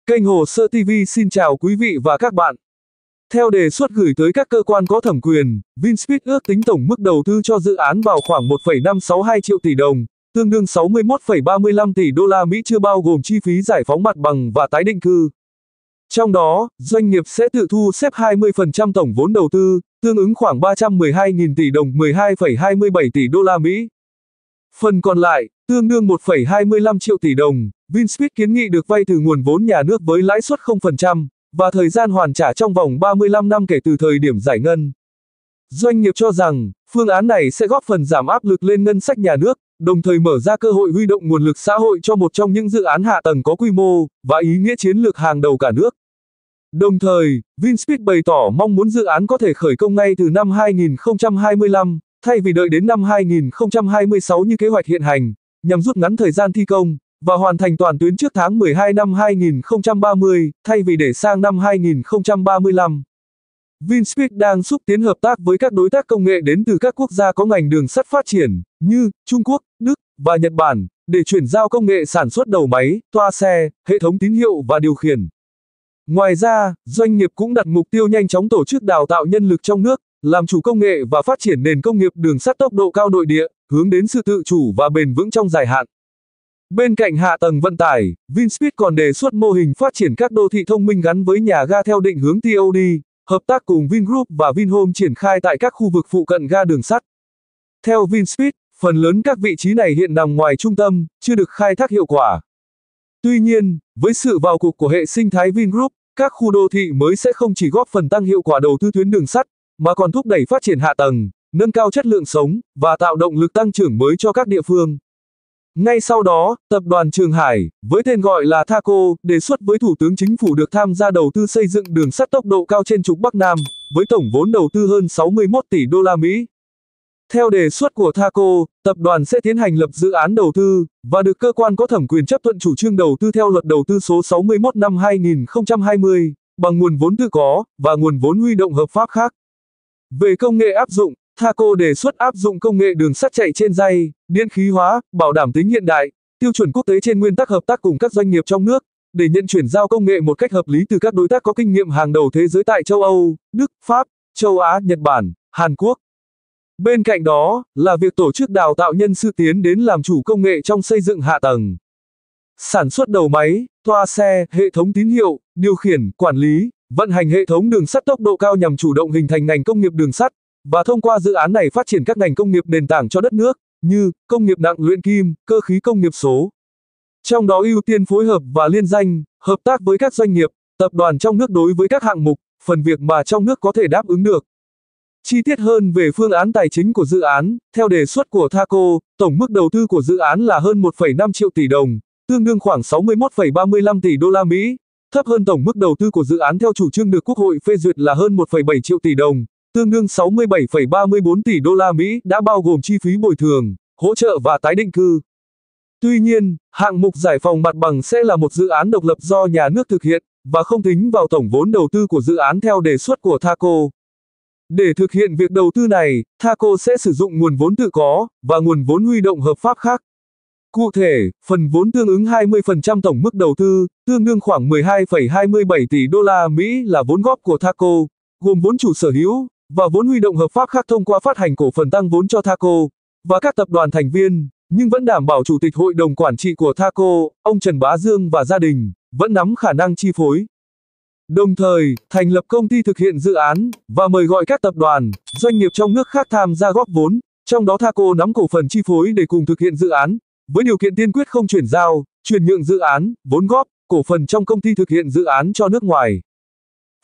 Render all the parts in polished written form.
Kênh Hồ Sơ TV xin chào quý vị và các bạn. Theo đề xuất gửi tới các cơ quan có thẩm quyền, Vinspeed ước tính tổng mức đầu tư cho dự án vào khoảng 1,562 triệu tỷ đồng, tương đương 61,35 tỷ đô la Mỹ chưa bao gồm chi phí giải phóng mặt bằng và tái định cư. Trong đó, doanh nghiệp sẽ tự thu xếp 20% tổng vốn đầu tư, tương ứng khoảng 312.000 tỷ đồng, 12,27 tỷ đô la Mỹ. Phần còn lại, tương đương 1,25 triệu tỷ đồng, Vinspeed kiến nghị được vay từ nguồn vốn nhà nước với lãi suất 0% và thời gian hoàn trả trong vòng 35 năm kể từ thời điểm giải ngân. Doanh nghiệp cho rằng, phương án này sẽ góp phần giảm áp lực lên ngân sách nhà nước, đồng thời mở ra cơ hội huy động nguồn lực xã hội cho một trong những dự án hạ tầng có quy mô và ý nghĩa chiến lược hàng đầu cả nước. Đồng thời, Vinspeed bày tỏ mong muốn dự án có thể khởi công ngay từ năm 2025, thay vì đợi đến năm 2026 như kế hoạch hiện hành, nhằm rút ngắn thời gian thi công và hoàn thành toàn tuyến trước tháng 12 năm 2030, thay vì để sang năm 2035. Vinspeed đang xúc tiến hợp tác với các đối tác công nghệ đến từ các quốc gia có ngành đường sắt phát triển, như Trung Quốc, Đức và Nhật Bản, để chuyển giao công nghệ sản xuất đầu máy, toa xe, hệ thống tín hiệu và điều khiển. Ngoài ra, doanh nghiệp cũng đặt mục tiêu nhanh chóng tổ chức đào tạo nhân lực trong nước, làm chủ công nghệ và phát triển nền công nghiệp đường sắt tốc độ cao nội địa, hướng đến sự tự chủ và bền vững trong dài hạn. Bên cạnh hạ tầng vận tải, Vinspeed còn đề xuất mô hình phát triển các đô thị thông minh gắn với nhà ga theo định hướng TOD, hợp tác cùng Vingroup và Vinhome triển khai tại các khu vực phụ cận ga đường sắt. Theo Vinspeed, phần lớn các vị trí này hiện nằm ngoài trung tâm, chưa được khai thác hiệu quả. Tuy nhiên, với sự vào cuộc của hệ sinh thái Vingroup, các khu đô thị mới sẽ không chỉ góp phần tăng hiệu quả đầu tư tuyến đường sắt, mà còn thúc đẩy phát triển hạ tầng, nâng cao chất lượng sống, và tạo động lực tăng trưởng mới cho các địa phương. Ngay sau đó, tập đoàn Trường Hải, với tên gọi là Thaco, đề xuất với Thủ tướng Chính phủ được tham gia đầu tư xây dựng đường sắt tốc độ cao trên trục Bắc Nam, với tổng vốn đầu tư hơn 61 tỷ đô la Mỹ. Theo đề xuất của Thaco, tập đoàn sẽ tiến hành lập dự án đầu tư, và được cơ quan có thẩm quyền chấp thuận chủ trương đầu tư theo Luật Đầu tư số 61 năm 2020, bằng nguồn vốn tự có, và nguồn vốn huy động hợp pháp khác. Về công nghệ áp dụng, Thaco đề xuất áp dụng công nghệ đường sắt chạy trên ray, điện khí hóa, bảo đảm tính hiện đại, tiêu chuẩn quốc tế trên nguyên tắc hợp tác cùng các doanh nghiệp trong nước, để nhận chuyển giao công nghệ một cách hợp lý từ các đối tác có kinh nghiệm hàng đầu thế giới tại châu Âu, Đức, Pháp, châu Á, Nhật Bản, Hàn Quốc. Bên cạnh đó, là việc tổ chức đào tạo nhân sự tiến đến làm chủ công nghệ trong xây dựng hạ tầng, sản xuất đầu máy, toa xe, hệ thống tín hiệu, điều khiển, quản lý, vận hành hệ thống đường sắt tốc độ cao nhằm chủ động hình thành ngành công nghiệp đường sắt, và thông qua dự án này phát triển các ngành công nghiệp nền tảng cho đất nước, như công nghiệp nặng luyện kim, cơ khí công nghiệp số. Trong đó ưu tiên phối hợp và liên danh, hợp tác với các doanh nghiệp, tập đoàn trong nước đối với các hạng mục, phần việc mà trong nước có thể đáp ứng được. Chi tiết hơn về phương án tài chính của dự án, theo đề xuất của Thaco, tổng mức đầu tư của dự án là hơn 1,5 triệu tỷ đồng, tương đương khoảng 61,35 tỷ đô la Mỹ, thấp hơn tổng mức đầu tư của dự án theo chủ trương được Quốc hội phê duyệt là hơn 1,7 triệu tỷ đồng, tương đương 67,34 tỷ đô la Mỹ, đã bao gồm chi phí bồi thường, hỗ trợ và tái định cư. Tuy nhiên, hạng mục giải phóng mặt bằng sẽ là một dự án độc lập do nhà nước thực hiện, và không tính vào tổng vốn đầu tư của dự án theo đề xuất của Thaco. Để thực hiện việc đầu tư này, Thaco sẽ sử dụng nguồn vốn tự có, và nguồn vốn huy động hợp pháp khác. Cụ thể, phần vốn tương ứng 20% tổng mức đầu tư, tương đương khoảng 12,27 tỷ đô la Mỹ là vốn góp của Thaco, gồm vốn chủ sở hữu, và vốn huy động hợp pháp khác thông qua phát hành cổ phần tăng vốn cho Thaco, và các tập đoàn thành viên, nhưng vẫn đảm bảo Chủ tịch Hội đồng Quản trị của Thaco, ông Trần Bá Dương và gia đình, vẫn nắm khả năng chi phối. Đồng thời, thành lập công ty thực hiện dự án, và mời gọi các tập đoàn, doanh nghiệp trong nước khác tham gia góp vốn, trong đó Thaco nắm cổ phần chi phối để cùng thực hiện dự án, với điều kiện tiên quyết không chuyển giao, chuyển nhượng dự án, vốn góp, cổ phần trong công ty thực hiện dự án cho nước ngoài.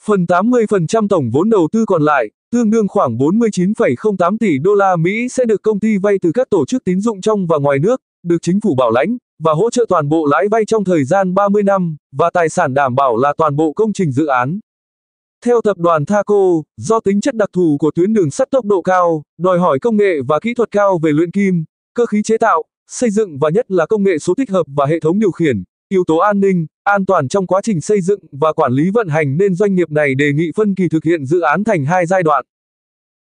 Phần 80% tổng vốn đầu tư còn lại, tương đương khoảng 49,08 tỷ đô la Mỹ sẽ được công ty vay từ các tổ chức tín dụng trong và ngoài nước, được chính phủ bảo lãnh, và hỗ trợ toàn bộ lãi vay trong thời gian 30 năm, và tài sản đảm bảo là toàn bộ công trình dự án. Theo tập đoàn Thaco, do tính chất đặc thù của tuyến đường sắt tốc độ cao, đòi hỏi công nghệ và kỹ thuật cao về luyện kim, cơ khí chế tạo, xây dựng và nhất là công nghệ số tích hợp và hệ thống điều khiển, yếu tố an ninh, an toàn trong quá trình xây dựng và quản lý vận hành nên doanh nghiệp này đề nghị phân kỳ thực hiện dự án thành 2 giai đoạn.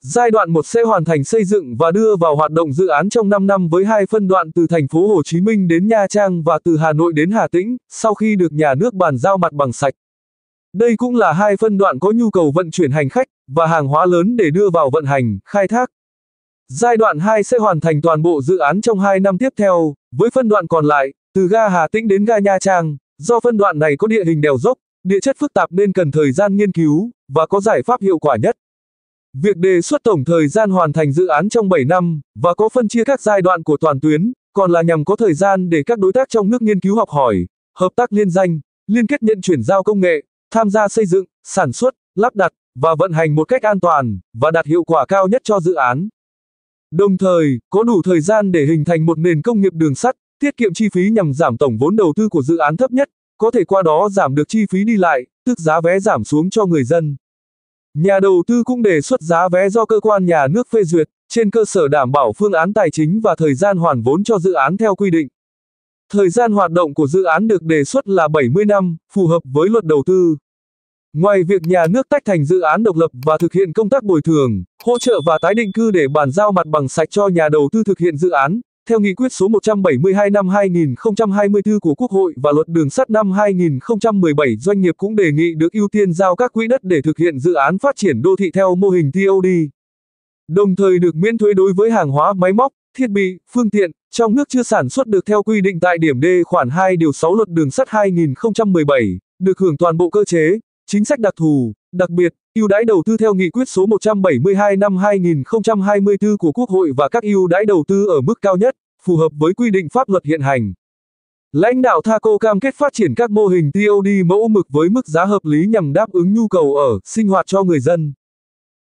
Giai đoạn 1 sẽ hoàn thành xây dựng và đưa vào hoạt động dự án trong 5 năm với 2 phân đoạn từ thành phố Hồ Chí Minh đến Nha Trang và từ Hà Nội đến Hà Tĩnh, sau khi được nhà nước bàn giao mặt bằng sạch. Đây cũng là 2 phân đoạn có nhu cầu vận chuyển hành khách và hàng hóa lớn để đưa vào vận hành, khai thác. Giai đoạn 2 sẽ hoàn thành toàn bộ dự án trong 2 năm tiếp theo, với phân đoạn còn lại, từ ga Hà Tĩnh đến ga Nha Trang. Do phân đoạn này có địa hình đèo dốc, địa chất phức tạp nên cần thời gian nghiên cứu, và có giải pháp hiệu quả nhất. Việc đề xuất tổng thời gian hoàn thành dự án trong 7 năm, và có phân chia các giai đoạn của toàn tuyến, còn là nhằm có thời gian để các đối tác trong nước nghiên cứu học hỏi, hợp tác liên danh, liên kết nhận chuyển giao công nghệ, tham gia xây dựng, sản xuất, lắp đặt, và vận hành một cách an toàn, và đạt hiệu quả cao nhất cho dự án. Đồng thời, có đủ thời gian để hình thành một nền công nghiệp đường sắt, tiết kiệm chi phí nhằm giảm tổng vốn đầu tư của dự án thấp nhất, có thể qua đó giảm được chi phí đi lại, tức giá vé giảm xuống cho người dân. Nhà đầu tư cũng đề xuất giá vé do cơ quan nhà nước phê duyệt, trên cơ sở đảm bảo phương án tài chính và thời gian hoàn vốn cho dự án theo quy định. Thời gian hoạt động của dự án được đề xuất là 70 năm, phù hợp với luật đầu tư. Ngoài việc nhà nước tách thành dự án độc lập và thực hiện công tác bồi thường, hỗ trợ và tái định cư để bàn giao mặt bằng sạch cho nhà đầu tư thực hiện dự án, theo nghị quyết số 172 năm 2024 của Quốc hội và luật đường sắt năm 2017, doanh nghiệp cũng đề nghị được ưu tiên giao các quỹ đất để thực hiện dự án phát triển đô thị theo mô hình TOD. Đồng thời được miễn thuế đối với hàng hóa, máy móc, thiết bị, phương tiện trong nước chưa sản xuất được theo quy định tại điểm D khoản 2 điều 6 luật đường sắt 2017, được hưởng toàn bộ cơ chế, chính sách đặc thù, đặc biệt, ưu đãi đầu tư theo nghị quyết số 172 năm 2024 của Quốc hội và các ưu đãi đầu tư ở mức cao nhất, phù hợp với quy định pháp luật hiện hành. Lãnh đạo Thaco cam kết phát triển các mô hình TOD mẫu mực với mức giá hợp lý nhằm đáp ứng nhu cầu ở, sinh hoạt cho người dân.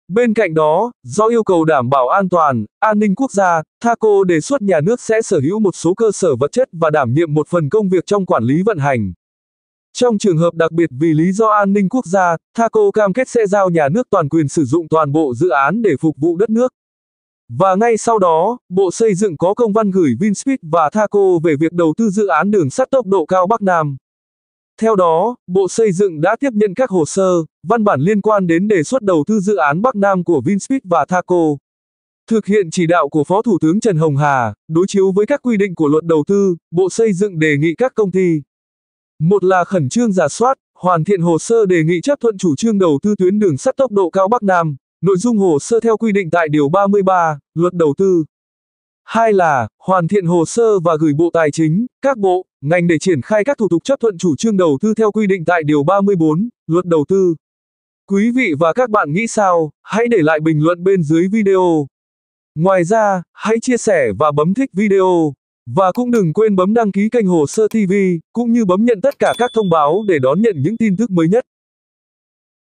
Bên cạnh đó, do yêu cầu đảm bảo an toàn, an ninh quốc gia, Thaco đề xuất nhà nước sẽ sở hữu một số cơ sở vật chất và đảm nhiệm một phần công việc trong quản lý vận hành. Trong trường hợp đặc biệt vì lý do an ninh quốc gia, Thaco cam kết sẽ giao nhà nước toàn quyền sử dụng toàn bộ dự án để phục vụ đất nước. Và ngay sau đó, Bộ Xây dựng có công văn gửi Vinspeed và Thaco về việc đầu tư dự án đường sắt tốc độ cao Bắc Nam. Theo đó, Bộ Xây dựng đã tiếp nhận các hồ sơ, văn bản liên quan đến đề xuất đầu tư dự án Bắc Nam của Vinspeed và Thaco. Thực hiện chỉ đạo của Phó Thủ tướng Trần Hồng Hà, đối chiếu với các quy định của luật đầu tư, Bộ Xây dựng đề nghị các công ty: một là khẩn trương rà soát, hoàn thiện hồ sơ đề nghị chấp thuận chủ trương đầu tư tuyến đường sắt tốc độ cao Bắc Nam, nội dung hồ sơ theo quy định tại Điều 33, Luật Đầu tư. Hai là hoàn thiện hồ sơ và gửi Bộ Tài chính, các bộ, ngành để triển khai các thủ tục chấp thuận chủ trương đầu tư theo quy định tại Điều 34, Luật Đầu tư. Quý vị và các bạn nghĩ sao? Hãy để lại bình luận bên dưới video. Ngoài ra, hãy chia sẻ và bấm thích video. Và cũng đừng quên bấm đăng ký kênh Hồ Sơ TV, cũng như bấm nhận tất cả các thông báo để đón nhận những tin tức mới nhất.